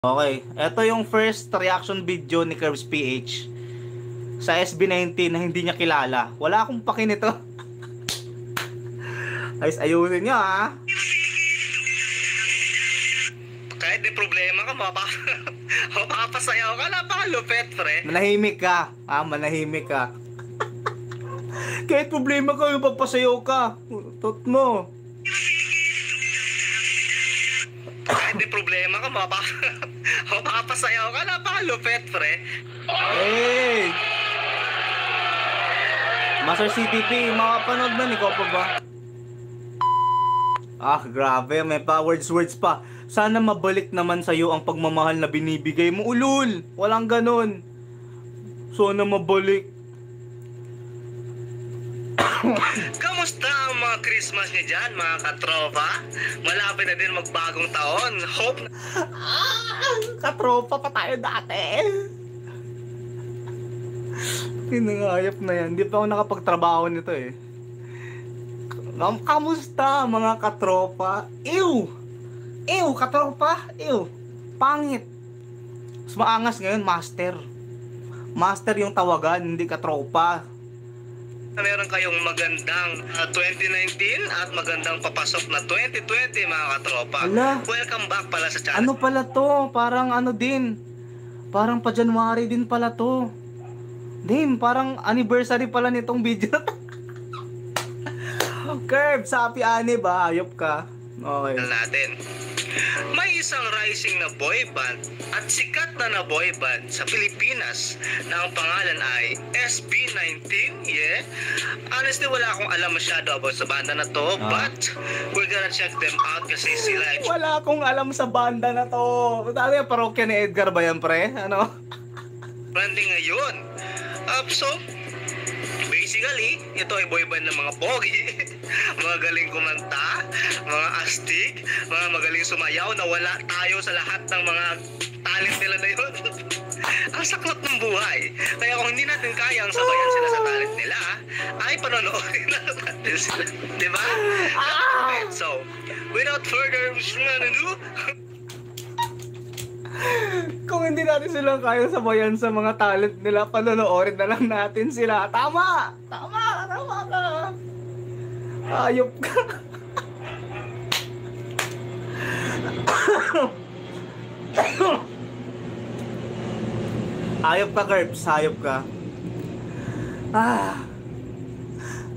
Okay, ito yung first reaction video ni Curbs PH sa SB19 na hindi niya kilala. Wala akong paki nito. Ayusin niyo ha. Kahit may problema ka, mapapasayaw ka, napakalupit, pre. Manahimik ka. Manahimik ka. Kahit problema ka, yung papasayaw ka. Tot mo. Kahit may problema ka, mapapasayaw ka, napakalupit, pre. Hey! Master CTP, makapanood na, ikaw pa ba? Grabe, may pa words pa. Sana mabalik naman sa'yo ang pagmamahal na binibigay mo. Ulul! Walang ganon. Sana mabalik. Kamusta ang mga Christmas niya dyan, mga katropa? Malapit na din magbagong taon. Hope na... Katropa pa tayo dati. Pinangayap na yan. Hindi pa ako nakapagtrabaho nito eh. Kamusta mga katropa? Ew! Katropa! Ew! Pangit! Mas maangas ngayon, master. Master yung tawagan, hindi katropa. Meron kayong magandang 2019 at magandang papasok na 2020, mga katropa. Ala. Welcome back pala sa channel. Ano pala to? Parang ano din. Parang pa January din pala to. Din, parang anniversary pala nitong video. Curbs, happy anib ba? Hayop ka. Okay. Natin. May isang rising na boy band at sikat na boy band sa Pilipinas na ang pangalan ay SB19. Yeah. Honestly, wala akong alam masyado about sa banda na to, but we're gonna check them out kasi sila Wala akong alam sa banda na to. Dali, parokya ni Edgar ba yan, pre? Ano? trending ngayon. So, basically, ito ay boy band ng mga pogi, mga galing kumanta, mga astig, mga magaling sumayaw na wala tayo sa lahat ng mga talent nila na yun. Ang saklap ng buhay. Kaya kung hindi natin kayang sabayan sila sa talent nila, ay panonoodin natin sila. Diba? So, without further ado, Kung hindi natin sila kaya sabayan sa mga talent nila, panonoorin na lang natin sila. Tama ka. Ayop ka. Ayop ka, Curbs. Ayop ka.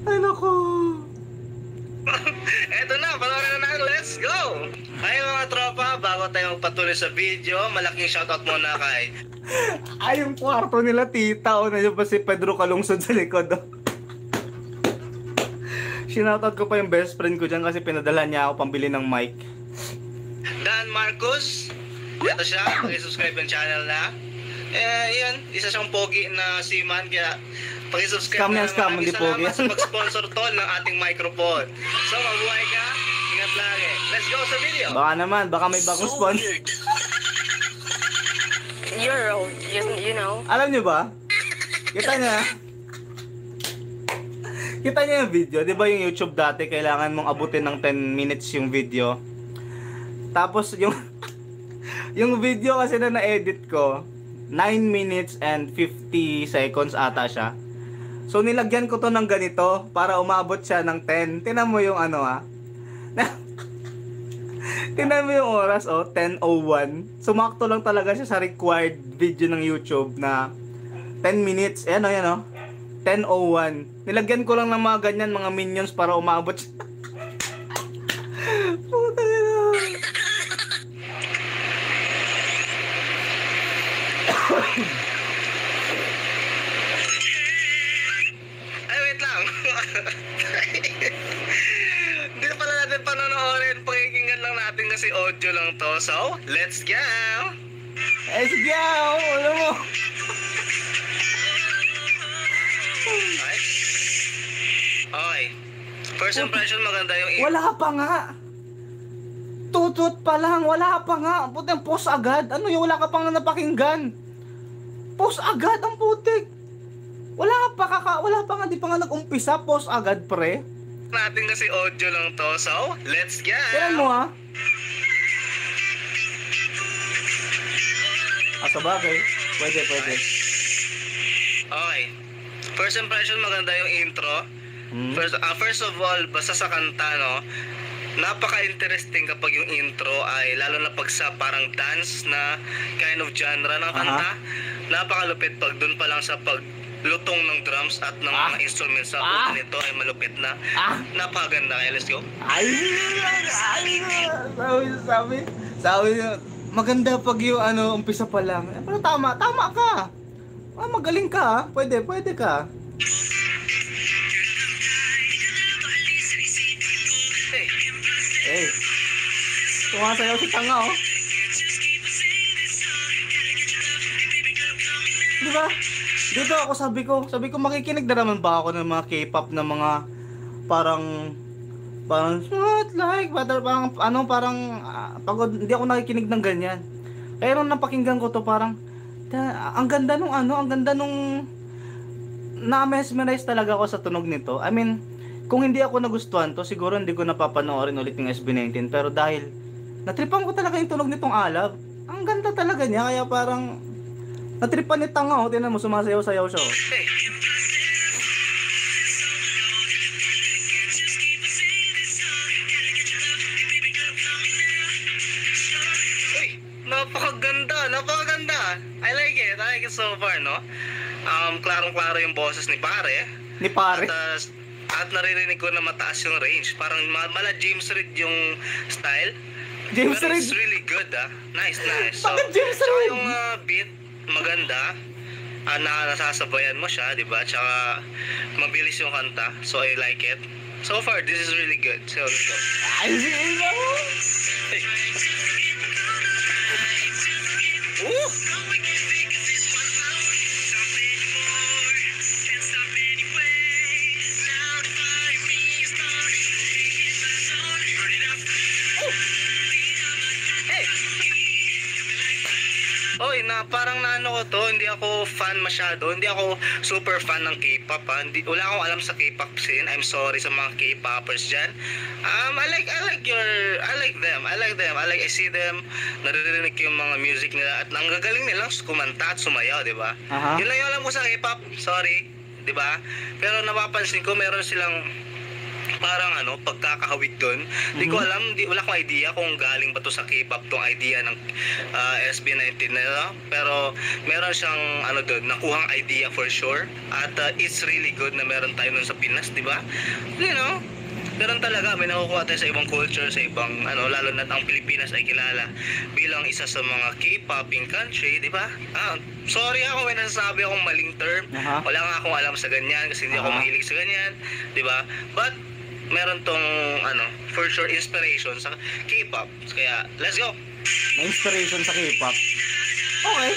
Ay, naku. eto na, panoorin na natin. Let's go! Ay mga tropa, bago tayo magpatuloy sa video, malaking shoutout muna kay... Ay, yung kwarto nila, tita. O, nandiyan pa si Pedro Kalungsod sa likod. Sinoutout ko pa yung best friend ko dyan kasi pinadala niya ako pambili ng mic. Dan Marcos, ito siya, pakisubscribe yung channel na. Yan, isa siyang pogi na seaman, kaya pakisubscribe Scam yan, na. scam, hindi pogi. Salamat sa mag-sponsor tol ng ating microphone. So, mabuhay ka, ingat lagi. Let's go sa video. Baka naman, baka may bagong sponsor. You're old, you know. Alam niyo ba? Kita niya yung video. Di ba yung YouTube dati, kailangan mong abutin ng 10 minutes yung video. Tapos yung yung video kasi na na-edit ko, 9 minutes and 50 seconds ata siya. So nilagyan ko to ng ganito para umabot siya ng 10. Tingnan mo yung ano Tingnan mo yung oras, 10:01. Sumakto lang talaga siya sa required video ng YouTube na 10 minutes. Ayan o. 10:01. Nilagyan ko lang ng mga ganyan, mga minions para umabot siya. Puta na. Ay, wait lang. Hindi na pala natin panonoodin. Pakikinggan lang natin kasi audio lang to. So, let's go! Sige, alam mo. Okay. First impression, maganda yung... Wala pa nga. Tutut pa lang, wala pa nga. Puting post agad. Ano yung wala ka pang napakinggan? Post agad ang putik. Wala pa nga, di pa nga nag-umpisa. Post agad, pre. natin kasi audio lang to. So, let's go! Tignan mo Sa bagay. Pwede. Okay. First impression, maganda yung intro. First of all, basta sa kanta, no, napaka-interesting kapag yung intro ay, lalo na pag sa parang dance na kind of genre ng kanta, napakalupit pag dun pa lang sa paglutong ng drums at ng mga instruments sa puto nito ay malupit na. Napakaganda. Kaya let's go. Sabi niya, maganda pag yung umpisa pa lang. Pero tama ka. Magaling ka, pwede ka. Tumasayaw si tanga, oh. Diba? Dito ako sabi ko makikinig na naman ba ako ng mga K-pop na mga parang smooth like parang pagod, hindi ako nakikinig ng ganyan. Kaya nung napakinggan ko to parang ang ganda nung na-mesmerize talaga ako sa tunog nito. I mean, kung hindi ako nagustuhan to, siguro hindi ko napapanoorin ulit yung SB19. Pero dahil natripan ko talaga yung tunog nitong Alab, ang ganda talaga niya. Kaya parang natripan ni tanga, oh. Tingnan mo, sumasayaw-sayaw siya, oh. Napakaganda. I like it so far, no? Klarong-klaro yung boses ni pare. At naririnig ko na mataas yung range. Parang mala James Reid yung style. James Pero Reid? it's really good, Nice. Bakit James tsaka Reid? yung beat, maganda. Nasasabayan mo siya, di ba? Tsaka mabilis yung kanta. So I like it. So far, this is really good. So let's go. Ooh! Oy, parang naano ko to, hindi ako fan masyado, hindi ako super fan ng K-pop, wala akong alam sa K-pop scene. I'm sorry sa mga K-popers dyan. I like them. I see them, naririnig ko yung mga music nila at ang gagaling nilang kumanta at sumayaw, di ba? Yun lang yung alam ko sa K-pop, sorry, di ba? Pero napapansin ko meron silang parang pagkakahawig doon. Hindi ko alam, wala akong idea kung galing ba to sa K-pop tong idea ng SB19 nila. Pero meron siyang doon, nakuhang idea for sure. At it's really good na meron tayo nun sa Pinas, di ba? You know, meron talaga, may nakukuha tayo sa ibang culture, sa ibang lalo na ang Pilipinas ay kilala bilang isa sa mga K-poping country, di ba? Sorry ako may nasasabi akong maling term. Wala nga akong alam sa ganyan kasi hindi ako mahilig sa ganyan, di ba? But meron tong for sure inspiration sa K-pop. Kaya let's go. May inspiration sa K-pop. Okay.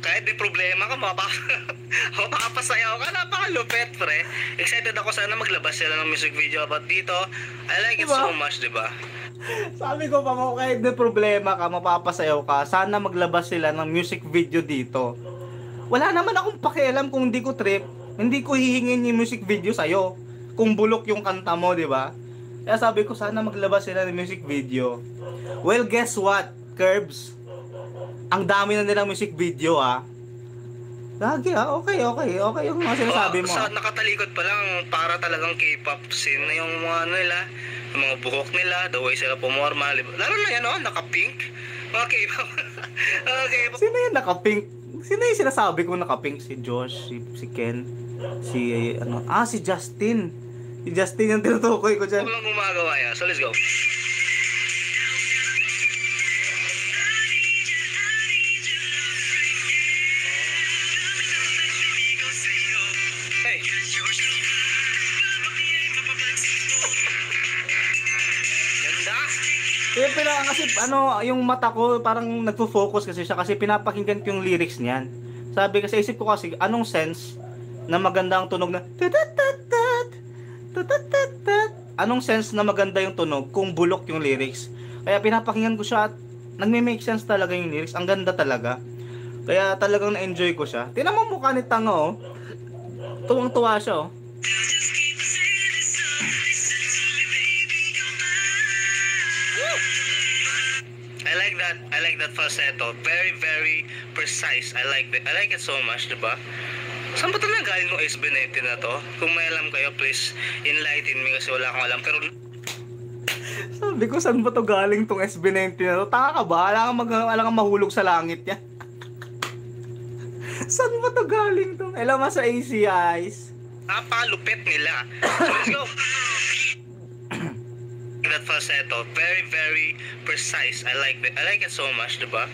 Kahit may problema ka, mapapasayaw ka, napakalupet, pre. Excited ako sana maglabas sila ng music video about dito. I like it so much, di ba? Sabi ko pa mo, kahit may problema ka, mapapasayaw ka, sana maglabas sila ng music video dito. Wala naman akong pakialam kung hindi ko trip, hindi ko hihingin yung music video sa'yo. Kung bulok yung kanta mo, di ba? Kaya sabi ko, sana maglabas sila ng music video. Well, guess what, Curbs? Ang dami na nilang music video, Lagi, okay yung mga sinasabi mo. Sa nakatalikod pa lang, para talagang K-pop scene na yung mga nila, yung mga buhok nila, the way sila pumorma. Lalo na yan, naka-pink. Mga K-pop. K-pop. Sino yung naka-pink? Sino yung sinasabi ko naka-pink? Si Josh, si Ken, si Justin. Si Justin yung tinutukoy ko dyan. Walang gumagawa yan. So let's go. Kaya kasi yung mata ko parang nagfo-focus kasi siya kasi pinapakinggan ko yung lyrics niyan. Sabi kasi isip ko kasi anong sense na maganda ang tunog na anong sense na maganda yung tunog kung bulok yung lyrics. Kaya pinapakinggan ko siya at nagme-make sense talaga yung lyrics. Ang ganda talaga. Kaya talagang na-enjoy ko siya. Tingnan mo mukha ni Tanga, oh. Tuwang-tuwa siya, oh. I like that falsetto. Very, very precise. I like it so much, diba? Saan ba talaga galing ng SB19 na to? Kung may alam kayo, please enlighten me kasi wala akong alam. Pero Sabi ko, saan ba to galing tong SB19 na to? Tanga ka ba? Alam kang mahulog sa langit yan. Saan ba to galing to? Alam mo sa ACIs? napalupit nila. So let's go. That falsetto, very, very precise. I like it so much, diba?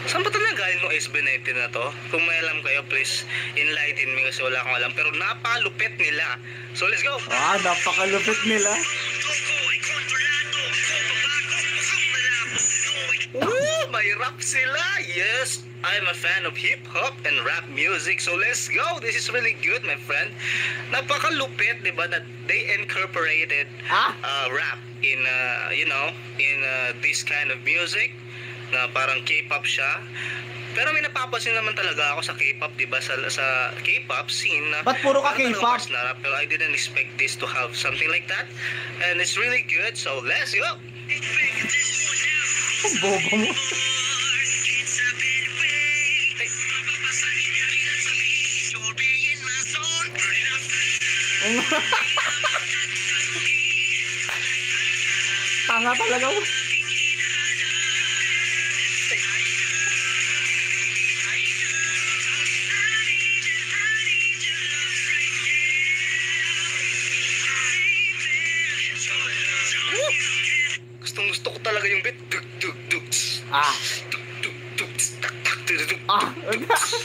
Saan ba talaga galing ng SB19 na to? Kung may alam kayo, please enlighten me kasi wala akong alam. Pero napalupit nila. So let's go. Napakalupit nila. Ooh, may rap sila. Yes, I'm a fan of hip-hop and rap music. So let's go. This is really good, my friend. Napakalupit, diba, that they incorporated rap in, in this kind of music na parang K-pop siya. Pero may napapansin naman talaga ako sa K-pop, diba, sa K-pop scene na ba't puro ka parang K-pop? mas narap, pero I didn't expect this to have something like that. And it's really good. So let's go. Ang bobo mo. Tanga talaga mo. Gusto ko talaga yung beat. Dug, dug, dug, tss. Dug, dug, dug, tss. Tak, tak, dug, dug, dug.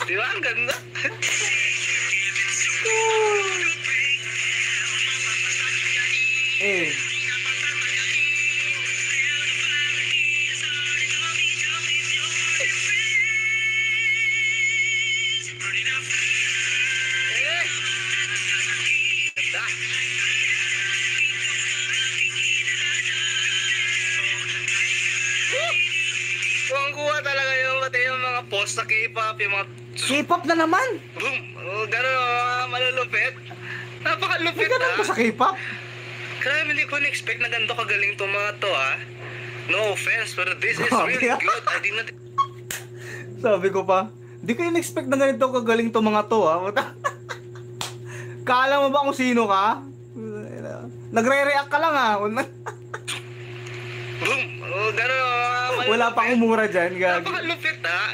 Di ba? Ang ganda. Eh. Ganda. Kuha talaga yung mga post sa K-pop, yung mga K-pop na naman. boom, gano'n, malulupit. Napakalupit May ganun ba sa K-pop? Grabe, hindi ko na-expect na ganito kagaling itong mga to, ah. No offense, pero this is Grabe, really ah. good. I did not... Sabi ko pa, di ko in-expect na ganito kagaling to mga to, ha. Kala mo ba kung sino ka? Nagre-react ka lang, ha. Boom, gano'n, Wala pang umura dyan, gag. Napakalupit, ah.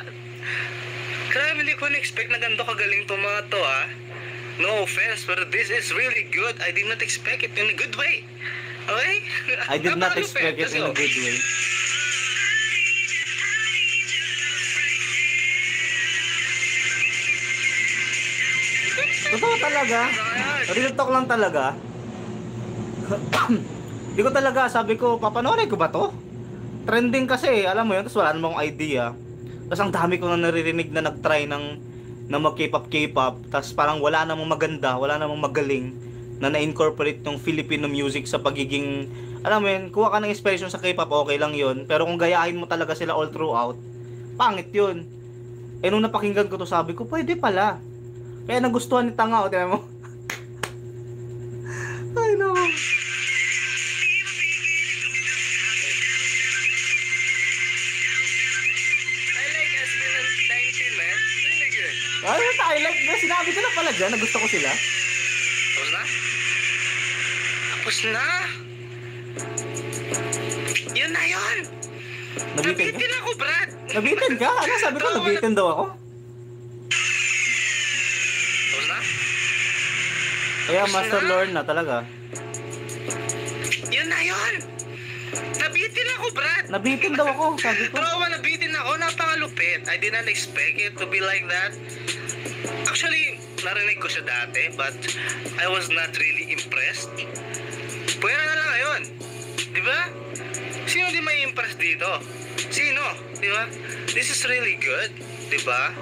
Grabe, hindi ko na-expect na ganito kagaling itong mga to, ah. No offense, pero this is really good. I did not expect it in a good way. Okay? I did not Napakalupit. expect it Let's in a go. good way. Totoo talaga. Real talk lang talaga. Di ko talaga, sabi ko, papanoorin ko ba to? Trending kasi, alam mo yun, tapos wala namang idea. Tapos ang dami ko na naririnig na nag-try ng mag K-pop, tapos parang wala namang maganda, wala namang magaling na na-incorporate yung Filipino music sa pagiging, alam mo yun, kuha ka ng inspiration sa K-pop, okay lang yun. Pero kung gayahin mo talaga sila all throughout, pangit yun. Eh nung napakinggan ko to, sabi ko, pwede pala. Kaya nagustuhan ni Tanga, o, tingnan mo. Ay, no. I like SB19, man. Really good. Ay, I like na. Sinabi ko na pala dyan, na gusto ko sila. Tapos na? Tapos na? Yun na yun! Nabitin ka? Nabitin ako, Brad! Nabitin ka? Ano sabi ko? Nabitin daw ako. Tapos na? Kaya Tapos Master na? Lord na talaga. Yun na yun! Nabitin ako, Brad! Nabitin daw ako, sabi ko. Trauma, nabitin ako. Napakalupit. I did not expect it to be like that. Actually, narinig ko siya dati, but I was not really impressed. Pwera na lang ngayon. Di ba? Sino di may impress dito? Sino? Di ba? This is really good. Di ba?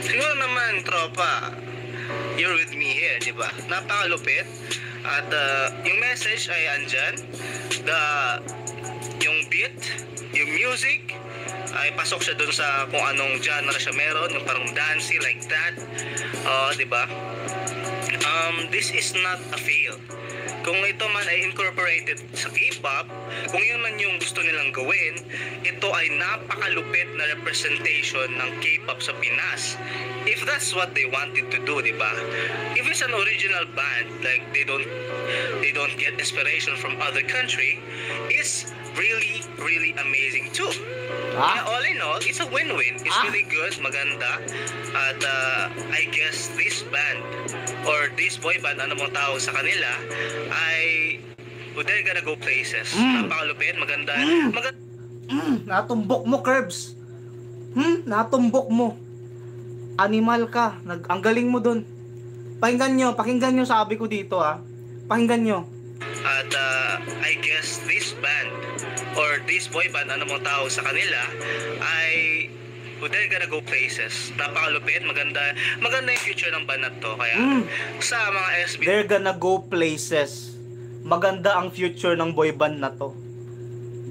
Siguro naman, tropa, you're with me here, di ba? Napakalupit. At yung message ay andyan. Yung beat, yung music, ay pasok siya dun sa kung anong genre siya meron, yung parang dancey like that. Di ba? This is not a fail. Kung ito man ay incorporated sa K-pop, kung yun man yung gusto nilang gawin, ito ay napakalupit na representation ng K-pop sa Pinas. If that's what they wanted to do, di ba? If it's an original band, like they don't get inspiration from other country, it's really, really amazing too. Kaya all in all, it's a win-win. It's really good, maganda. At I guess this band or this boy band, ano mong tawag sa kanila, ay they're gonna go places. Napakalupit, maganda. Natumbok mo, Curbs. Natumbok mo. Animal ka. Ang galing mo dun. Pakinggan nyo sabi ko dito Pakinggan nyo. At I guess this band or this boy band, ano mong tawag sa kanila, ay they're gonna go places. Napakalupit, maganda yung future ng band na to. Kaya sa mga SB, They're gonna go places. Maganda ang future ng boy band na to.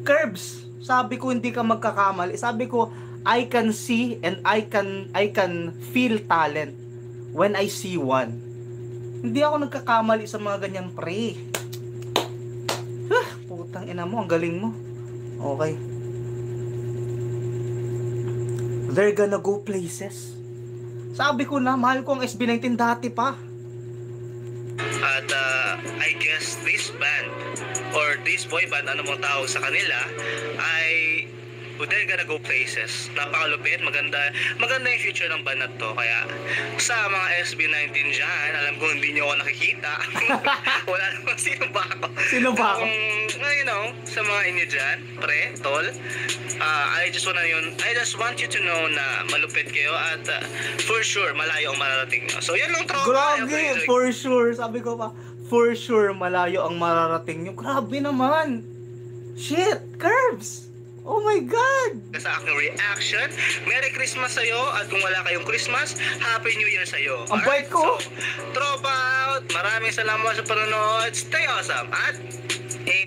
Curbs, sabi ko hindi ka magkakamali. Sabi ko, I can see and I can feel talent when I see one. Hindi ako nagkakamali sa mga ganyan, pre. Putang ina mo, ang galing mo. Okay. They're gonna go places. Sabi ko na, mahal ko ang SB19 dati pa. at I guess this band or this boy band, ano mong tawag sa kanila, ay they're gonna go places. Napakalupit, maganda yung future ng band na to. Kaya sa mga SB19 dyan, alam ko hindi nyo ako nakikita. Wala naman, sino ba ako? Sino ba ako? You know, sa mga inyo dyan, pre, tol, I just want you to know na malupit kayo at for sure, malayo ang mararating nyo. So, yan lang tropa. Grabe, for sure. Sabi ko pa, for sure, malayo ang mararating nyo. Grabe naman. Shit, Curbs. Oh my God! Sa aking reaction, Merry Christmas sa'yo at kung wala kayong Christmas, Happy New Year sa'yo. Ang bait ko! So, tropa out! Maraming salamat sa panonood. Stay awesome! At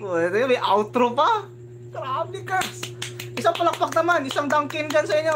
May outro pa. Grabe, Curbs. Isang palakpak naman, isang Dunkin dyan sa inyo.